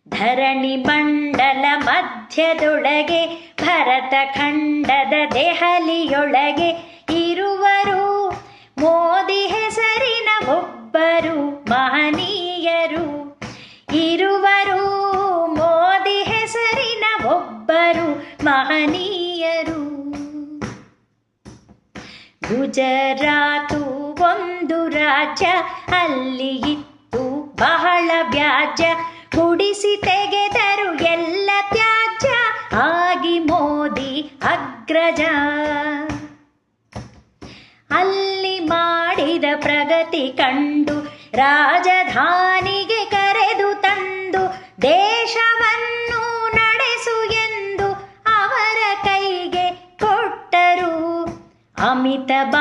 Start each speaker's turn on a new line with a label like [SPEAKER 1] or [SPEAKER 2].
[SPEAKER 1] ಧರಣಿ ಮಂಡಲ ಮಧ್ಯದೊಳಗೆ ಭರತ ಖಂಡದ ದೆಹಲಿಯೊಳಗೆ ಇರುವರು ಮೋದಿ ಹೆಸರಿನ ಒಬ್ಬರು ಮಹನೀಯರು. ಇರುವರು ಮೋದಿ ಹೆಸರಿನ ಒಬ್ಬರು ಮಹನೀಯರು. ಗುಜರಾತು ಒಂದು ರಾಜ್ಯ, ಅಲ್ಲಿ ಇತ್ತು ಬಹಳ ವ್ಯಾಜ್ಯ. ಗುಡಿಸಿ ತೆಗೆದರು ಎಲ್ಲ ತ್ಯಾಜ್ಯ, ಆಗಿ ಮೋದಿ ಅಗ್ರಜ. ಅಲ್ಲಿ ಮಾಡಿದ ಪ್ರಗತಿ ಕಂಡು ರಾಜಧಾನಿಗೆ ಕರೆದು ತಂದು ದೇಶವನ್ನು ನಡೆಸು ಎಂದು ಅವರ ಕೈಗೆ ಕೊಟ್ಟರು. ಅಮಿತಾಬ್